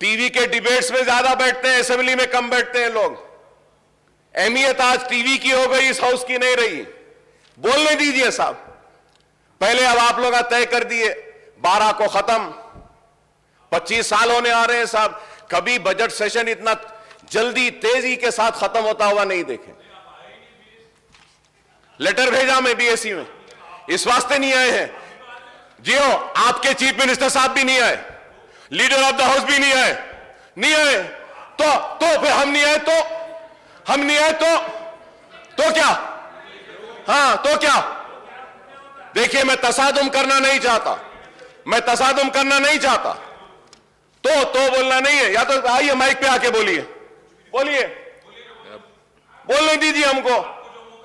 TV के debates में ज्यादा बैठते हैं, असेंबली में कम बैठते हैं लोग। अहमियत आज टीवी की हो गई, इस हाउस की नहीं रही। बोलने दीजिए साहब। पहले अब आप लोग तय कर दिए 12 को खत्म, 25 साल होने आ रहे हैं साहब, कभी बजट सेशन इतना जल्दी तेजी के साथ खत्म होता हुआ नहीं देखे। लेटर भेजा मैं बीएससी में, इस वास्ते नहीं आए हैं जियो, आपके चीफ मिनिस्टर साहब भी नहीं आए, लीडर ऑफ द हाउस भी नहीं आए, नहीं आए तो फिर हम नहीं आए तो क्या? हाँ तो क्या? देखिए मैं तसादुम करना नहीं चाहता, तो बोलना नहीं है, या तो आइए माइक पे आके बोलिए, बोलने दीजिए हमको।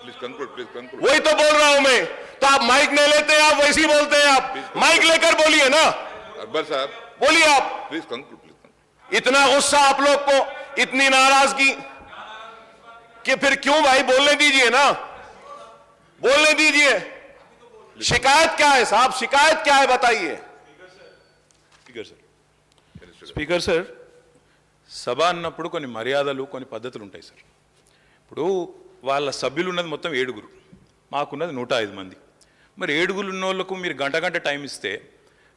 Please conclude. वही तो बोल रहा हूं मैं, तो आप माइक नहीं लेते, आप वैसे ही बोलते हैं। आप माइक लेकर बोलिए ना। अकबर साहब बोलिए आप। Please conclude. इतना गुस्सा आप लोग को, इतनी नाराजगी कि फिर क्यों भाई? बोलने दीजिए ना, बोलने दीजिए। शिकायत क्या है साहब, शिकायत क्या है बताइए। స్పీకర్ సార్, సభ అన్నప్పుడు కొన్ని మర్యాదలు కొన్ని పద్ధతులు ఉంటాయి సార్. ఇప్పుడు వాళ్ళ సభ్యులు ఉన్నది మొత్తం 7గురు, మాకున్నది 105 మంది. మరి 7గురు ఉన్న వాళ్ళకు మీరు గంట టైం ఇస్తే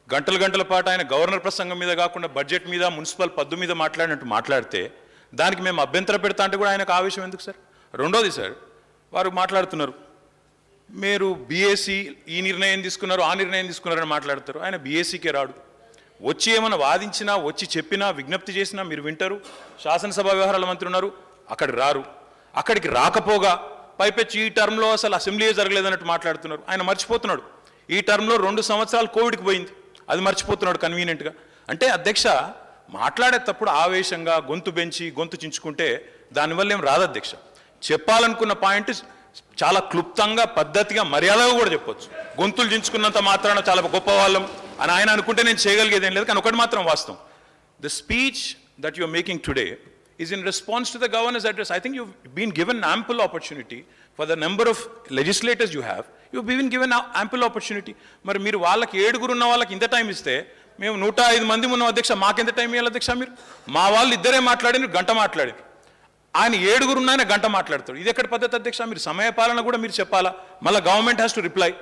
గంటల పాటు ఆయన గవర్నర్ ప్రసంగం మీద కాకుండా బడ్జెట్ మీద మున్సిపల్ పద్దు మీద మాట్లాడినట్టు మాట్లాడితే దానికి మేము అభ్యంతర పెడతా అంటే కూడా ఆయనకు ఆవేశం ఎందుకు సార్? రెండోది సార్, వారు మాట్లాడుతున్నారు మీరు బీఏసీ ఈ నిర్ణయం తీసుకున్నారు ఆ నిర్ణయం తీసుకున్నారని మాట్లాడతారు. ఆయన బీఏసీకే రాడు, వచ్చి ఏమైనా వాదించినా వచ్చి చెప్పినా విజ్ఞప్తి చేసినా మీరు వింటారు. శాసనసభ వ్యవహారాల మంత్రి ఉన్నారు, అక్కడికి రారు. అక్కడికి రాకపోగా పైపెచ్చి ఈ టర్మ్లో అసలు అసెంబ్లీయే జరగలేదన్నట్టు మాట్లాడుతున్నారు. ఆయన మర్చిపోతున్నాడు ఈ టర్మ్లో 2 సంవత్సరాలు కోవిడ్కి పోయింది, అది మర్చిపోతున్నాడు కన్వీనియంట్గా. అంటే అధ్యక్ష మాట్లాడేటప్పుడు ఆవేశంగా గొంతు పెంచి గొంతు చించుకుంటే దానివల్ల ఏం రాదు అధ్యక్ష. చెప్పాలనుకున్న పాయింట్ చాలా క్లుప్తంగా పద్ధతిగా మర్యాదగా కూడా చెప్పొచ్చు. గొంతులు చించుకున్నంత మాత్రాన చాలా గొప్ప వాళ్ళం అని ఆయన అనుకుంటే నేను చేయగలిగేది ఏం లేదు. కానీ ఒకటి మాత్రం వాస్తవం, the speech that you are making today is in response to the governor's address. I think you've been given ample opportunity for the number of legislators you have. You've been given ample opportunity. మరి మీరు వాళ్ళకి 7గురు ఉన్న వాళ్ళకి ఇంత time ఇస్తే మేము 105 మంది ఉన్నాం అధ్యక్ష, మాకెంత టైం ఇవ్వాలి అధ్యక్ష? మీరు మా వాళ్ళు ఇద్దరే మాట్లాడినారు, గంట మాట్లాడారు. ఆయన 7గురు ఉన్న ఆయన గంట మాట్లాడతాడు. ఇది ఎక్కడ పద్ధతి అధ్యక్ష? మీరు సమయపాలన కూడా మీరు చెప్పాలా, మళ్ళీ గవర్నమెంట్ హ్యాస్ టు రిప్లై.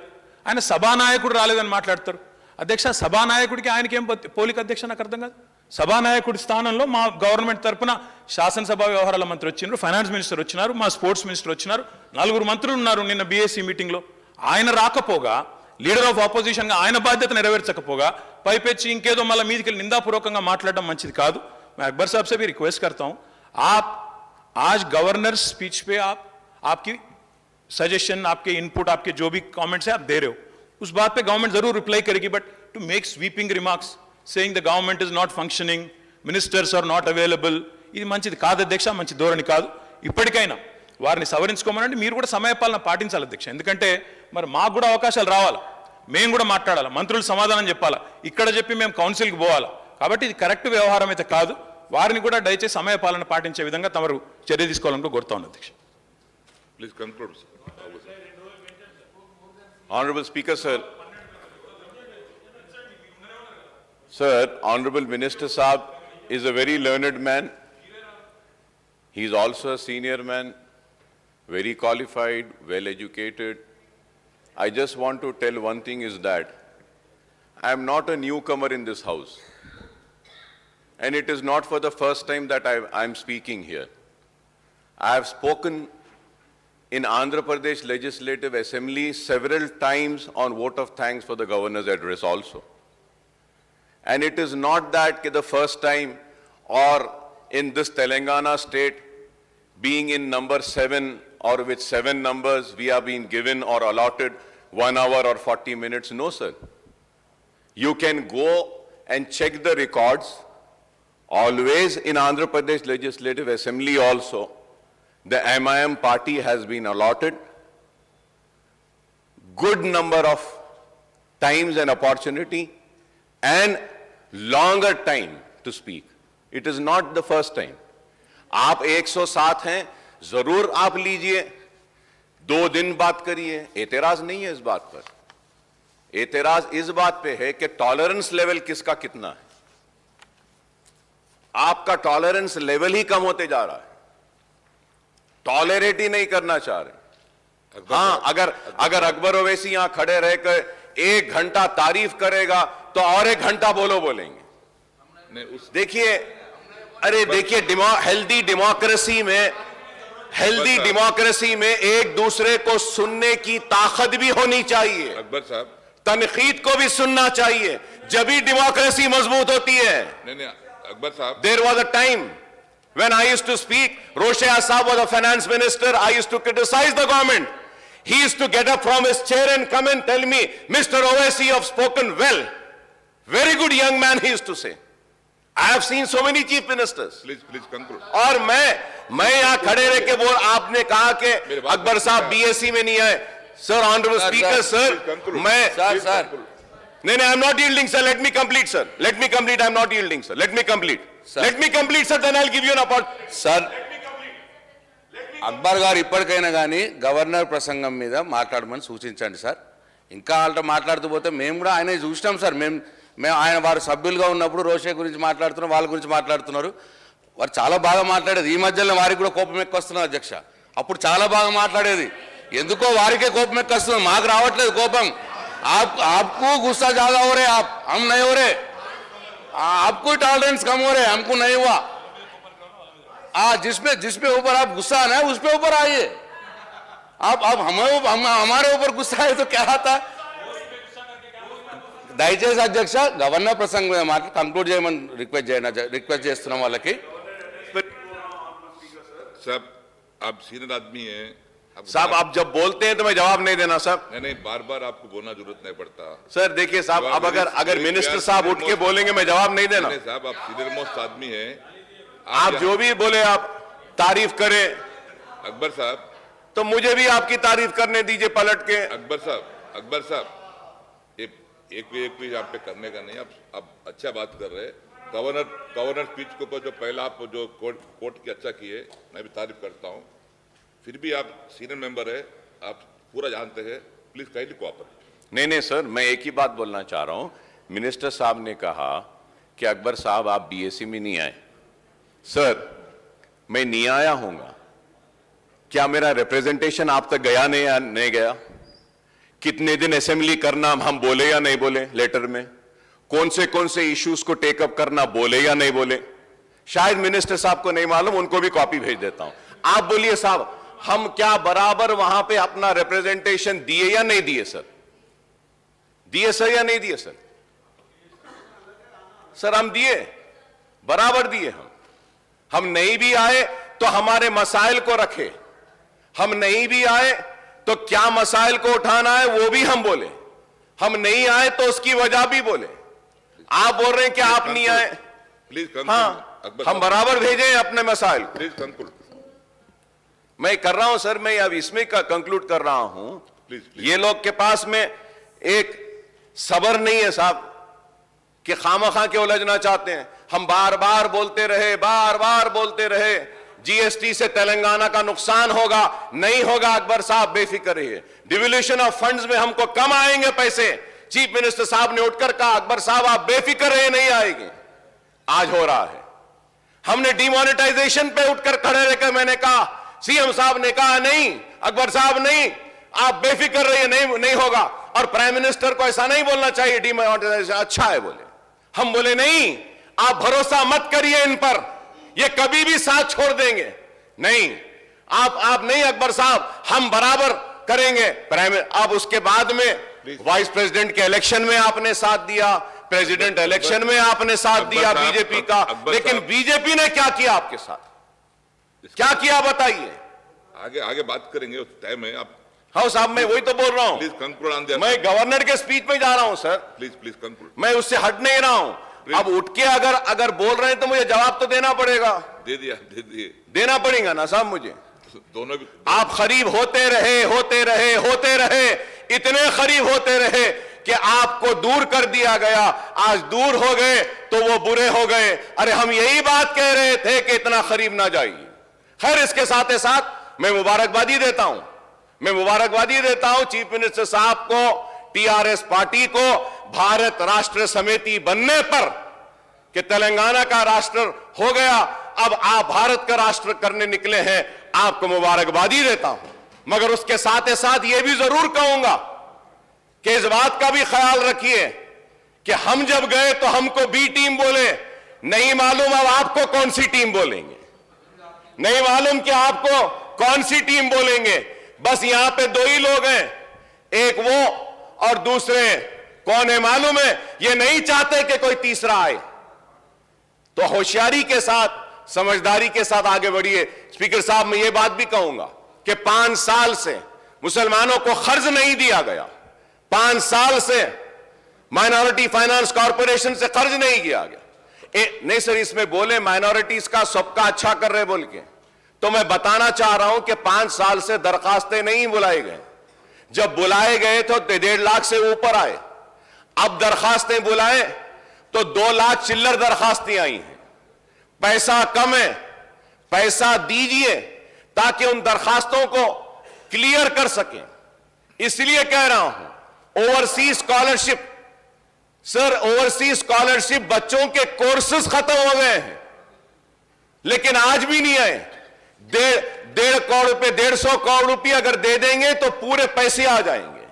ఆయన సభానాయకుడు రాలేదని మాట్లాడతారు అధ్యక్ష. సభానాయకుడికి ఆయనకి ఏం పోలిక అధ్యక్ష? నాకు అర్థం కాదు. సభానాయకుడి స్థానంలో మా గవర్నమెంట్ తరఫున శాసనసభ వ్యవహారాల మంత్రి వచ్చినారు, ఫైనాన్స్ మినిస్టర్ వచ్చినారు, మా స్పోర్ట్స్ మినిస్టర్ వచ్చినారు, 4 మంత్రులు ఉన్నారు నిన్న బీఎస్సీ మీటింగ్లో. ఆయన రాకపోగా, లీడర్ ఆఫ్ ఆపోజిషన్గా ఆయన బాధ్యత నెరవేర్చకపోగా పైపెచ్చి ఇంకేదో మళ్ళీ మీదికి వెళ్ళి నిందాపూర్వకంగా మాట్లాడడం మంచిది కాదు. मैं अकबर साहब से भी रिक्वेस्ट करता हूं, आप आज गवर्नर स्पीच पे आपकी सजेशन, आपके इनपुट, आपके जो भी कमेंट्स है आप दे रहे हो, उस बात पे गवर्नमेंट जरूर रिप्लाई करेगी. But to make sweeping remarks saying the government is not functioning, ministers are not available, ఇది మంచిది కాదు అధ్యక్ష, మంచి ధోరణి కాదు. ఇప్పటికైనా వారిని సవరించుకోమనండి. మీరు కూడా సమయపాలన పాటించాలి అధ్యక్ష. ఎందుకంటే మరి మాకు కూడా అవకాశాలు రావాలి, మేము కూడా మాట్లాడాలి, మంత్రులు సమాధానం చెప్పాలా, ఇక్కడ చెప్పి మేము కౌన్సిల్కి పోవాలా. కాబట్టి ఇది కరెక్ట్ వ్యవహారం అయితే కాదు. వారిని కూడా దయచేసి సమయపాలన పాటించే విధంగా తమరు చర్య తీసుకోవాలని కోరుతా ఉన్నాను అధ్యక్ష. Please conclude. Honorable Speaker, sir. Sir, Honorable Minister Saab is a very learned man. He is also a senior man, very qualified, well educated. I just want to tell one thing is that I am not a newcomer in this house. And it is not for the first time that I am speaking here. I have spoken in Andhra Pradesh Legislative Assembly several times on vote of thanks for the governor's address also. And it is not that the first time or in this Telangana state being in number 7 or with 7 numbers we are being given or allotted 1 hour or 40 minutes. No, sir. You can go and check the records. Always in Andhra Pradesh Legislative Assembly also, the MIM party has been allotted good number of times and opportunity and longer time to speak. It is not the first time. आप 107 हैं, जरूर आप लीजिए, 2 दिन बात करिए, एतराज नहीं है इस बात पर. एतराज इस बात पे है कि टॉलरेंस लेवल किसका कितना है. आपका टॉलरेंस लेवल ही कम होते जा रहा है, टॉलरेट ही नहीं करना चाह रहे। अकबर हाँ, साहब, अगर अकबर ओवैसी यहां खड़े रहकर 1 घंटा तारीफ करेगा तो और 1 घंटा बोलेंगे। नहीं, उस देखिए, अरे देखिए, हेल्दी डेमोक्रेसी में एक दूसरे को सुनने की ताकत भी होनी चाहिए, अकबर साहब, तनकीद को भी सुनना चाहिए, जब ही डेमोक्रेसी मजबूत होती है। नहीं, अकबर साहब, There was a time when I used to speak, Roshea Saab was a finance minister, I used to criticize the government. He used to get up from his chair and come and tell me, Mr. Owaisi, you have spoken well. Very good young man, he used to say. I have seen so many chief ministers. Please conclude. और मैं यहाँ खड़े रह के बोल, आपने कहा कि अकबर साहब बीएससी में नहीं आए। सर, ऑनरेबल स्पीकर सर, मैं सर नहीं, I am not yielding, sir. Let me complete, sir. Let me complete. I am not yielding, sir. Let me complete. Sir. Let me complete, sir. Then I'll give you an opportunity. Sir Akbar గారు ఇప్పటికైనా కానీ governor ప్రసంగం మీద మాట్లాడమని సూచించండి sir. ఇంకా వాళ్ళతో మాట్లాడుతూ పోతే మేము కూడా ఆయన చూసినాం సార్. మేము ఆయన వారు సభ్యులుగా ఉన్నప్పుడు రోషే గురించి మాట్లాడుతున్నారు, వాళ్ళ గురించి మాట్లాడుతున్నారు. వారు చాలా బాగా మాట్లాడేది. ఈ మధ్యలో వారికి కూడా కోపం ఎక్కువస్తున్నారు అధ్యక్ష. అప్పుడు చాలా బాగా మాట్లాడేది. ఎందుకో వారికే కోపం ఎక్కువస్తుంది, మాకు రావట్లేదు కోపం. आपको गुस्सा ज्यादा हो रहे, हम नहीं हो रहे. आपको टॉलरेंस कम हो रहे, हमको नहीं हुआ. जिसपे ऊपर आप गुस्सा आना है उस पे ऊपर आइए. आप हमारे ऊपर गुस्सा है तो क्या आता. దయచేసి అధ్యక్ష గవర్నర్ ప్రసంగం మీద మాట కంక్లూడ్ చేయమని రిక్వెస్ట్ చేస్తున్నాం వాళ్ళకి. साहब, आप सीनियर आदमी हैं। साहब, आप जब बोलते हैं तो मैं जवाब नहीं देना साहब. नहीं, बार बार आपको बोलना जरूरत नहीं पड़ता। सर देखिए साहब, अब अगर मिनिस्टर साहब उठ के बोलेंगे मैं जवाब नहीं देना. नहीं साहब, आप सीनियर मोस्ट आदमी हैं। आप जो भी बोले आप तारीफ करें, अकबर साहब, तो मुझे भी आपकी तारीफ करने दीजिए पलट के. अकबर साहब, एक भी आप पे करने का नहीं। आप अच्छा बात कर रहे हैं। गवर्नर स्पीच के ऊपर जो पहला आप जो कोर्ट की अच्छा किए, मैं भी तारीफ करता हूँ। फिर भी आप सीनियर मेंबर है, आप पूरा जानते हैं। Please kindly cooperate. नहीं सर, मैं एक ही बात बोलना चाह रहा हूं. मिनिस्टर साहब ने कहा कि अकबर साहब आप बीएससी में नहीं आए. सर, मैं नहीं आया हूंगा, क्या मेरा रिप्रेजेंटेशन आप तक गया नहीं गया? कितने दिन असेंबली करना हम बोले या नहीं बोले लेटर में? कौन से इश्यूज को टेकअप करना बोले या नहीं बोले? शायद मिनिस्टर साहब को नहीं मालूम, उनको भी कॉपी भेज देता हूं. आप बोलिए साहब, हम क्या बराबर वहां पे अपना रिप्रेजेंटेशन दिए या नहीं दिए सर? दिए सर या नहीं दिए सर? सर हम दिए, बराबर दिए. हम नहीं भी आए तो हमारे मसाइल को रखे. हम नहीं भी आए तो क्या मसाइल को उठाना है वो भी हम बोले. हम नहीं आए तो उसकी वजह भी बोले. आप बोल रहे हैं कि आप नहीं आए. प्लीज हाँ, हम बराबर भेजे अपने मसाइल. Please conclude. मैं कर रहा हूं सर, मैं अब इसमें कंक्लूड कर रहा हूं. प्लीज। ये लोग के पास में एक सबर नहीं है साहब कि खामखा के उलझना चाहते हैं. हम बार बार बोलते रहे जीएसटी से तेलंगाना का नुकसान होगा. नहीं होगा अकबर साहब, बेफिक्र रहिए. डिवोल्यूशन ऑफ फंड्स में हमको कम आएंगे पैसे. चीफ मिनिस्टर साहब ने उठकर कहा अकबर साहब आप बेफिक्र रहिए, नहीं आएंगे. आज हो रहा है. हमने डिमोनेटाइजेशन पे उठकर खड़े रहकर मैंने कहा, सीएम साहब ने कहा नहीं अकबर साहब नहीं, आप बेफिक्र रहिए, नहीं होगा. और प्राइम मिनिस्टर को ऐसा नहीं बोलना चाहिए डिमोनेटाइजेशन अच्छा है बोले. हम बोले नहीं, आप भरोसा मत करिए इन पर, ये कभी भी साथ छोड़ देंगे. नहीं, आप नहीं अकबर साहब, हम बराबर करेंगे. अब उसके बाद में वाइस प्रेसिडेंट के इलेक्शन में आपने साथ दिया, प्रेसिडेंट इलेक्शन में आपने साथ दिया बीजेपी का. लेकिन बीजेपी ने क्या किया आपके साथ? क्या किया बताइए. आगे बात करेंगे, टाइम है. आप हाँ साहब, मैं वही तो बोल रहा हूं. Please conclude on this. मैं गवर्नर के स्पीच में जा रहा हूं सर. Please conclude. मैं उससे हट नहीं रहा हूं. अब उठ के अगर बोल रहे हैं तो मुझे जवाब तो देना पड़ेगा. दे दिए. देना पड़ेगा ना साहब मुझे. दोनों भी. आप करीब होते रहे, इतने करीब होते रहे कि आपको दूर कर दिया गया. आज दूर हो गए तो वो बुरे हो गए. अरे हम यही बात कह रहे थे कि इतना करीब ना जाइए. खैर, इसके साथ ही साथ मैं मुबारकबादी देता हूं चीफ मिनिस्टर साहब को, टीआरएस पार्टी को भारत राष्ट्र समिति बनने पर कि तेलंगाना का राष्ट्र हो गया, अब आप भारत का राष्ट्र करने निकले हैं, आपको मुबारकबादी देता हूं। मगर उसके साथ ही साथ यह भी जरूर कहूंगा कि इस बात का भी ख्याल रखिए कि हम जब गए तो हमको बी टीम बोले, नहीं मालूम अब आपको कौन सी टीम बोलेंगे, नहीं मालूम कि आपको कौन सी टीम बोलेंगे। बस यहां पे दो ही लोग हैं, एक वो और दूसरे कौन है मालूम है, ये नहीं चाहते कि कोई तीसरा आए। तो होशियारी के साथ, समझदारी के साथ आगे बढ़िए। स्पीकर साहब, मैं ये बात भी कहूंगा कि 5 साल से मुसलमानों को कर्ज नहीं दिया गया, 5 साल से माइनॉरिटी फाइनेंस कॉरपोरेशन से कर्ज नहीं किया गया। नहीं सर, इसमें बोले माइनॉरिटीज का सबका अच्छा कर रहे बोल के, तो मैं बताना चाह रहा हूं कि 5 साल से दरखास्तें नहीं बुलाए गए। जब बुलाए गए तो 1.5 लाख से ऊपर आए, अब दरखास्तें बुलाए तो 2 लाख चिल्लर दरखास्तें आई हैं। पैसा कम है, पैसा दीजिए ताकि उन दरखास्तों को क्लियर कर सकें। इसलिए कह रहा हूं overseas scholarship, sir overseas scholarship बच्चों के कोर्सेज खत्म हो गए हैं लेकिन आज भी नहीं आए। 1.5 करोड़ रुपए, 150 करोड़ रुपए अगर दे देंगे तो पूरे पैसे आ जाएंगे।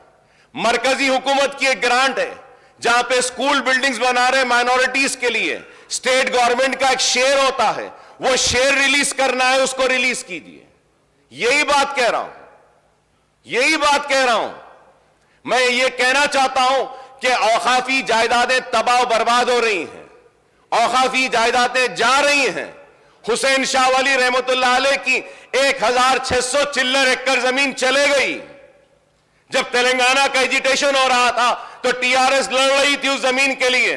मरकजी हुकूमत की एक ग्रांट है जहां पे स्कूल बिल्डिंग्स बना रहे माइनॉरिटीज के लिए, स्टेट गवर्नमेंट का एक शेयर होता है, वो शेयर रिलीज करना है, उसको रिलीज कीजिए। यही बात कह रहा हूं, यही बात कह रहा हूं। मैं ये कहना चाहता हूं कि औकाफी जायदादें तबाह बर्बाद हो रही हैं, औकाफी जायदादें जा रही हैं। हुसैन शाह वली रहमतुल्लाह अलैह की 1600 चिल्लर एकड़ जमीन चले गई। जब तेलंगाना का एजिटेशन हो रहा था तो टीआरएस लड़ रही थी उस जमीन के लिए,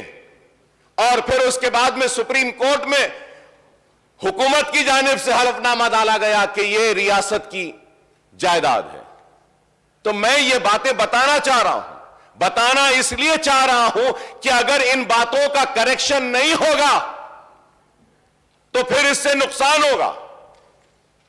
और फिर उसके बाद में सुप्रीम कोर्ट में हुकूमत की जानिब से हलफनामा डाला गया कि यह रियासत की जायदाद है। तो मैं ये बातें बताना चाह रहा हूं, बताना इसलिए चाह रहा हूं कि अगर इन बातों का करेक्शन नहीं होगा तो फिर इससे नुकसान होगा।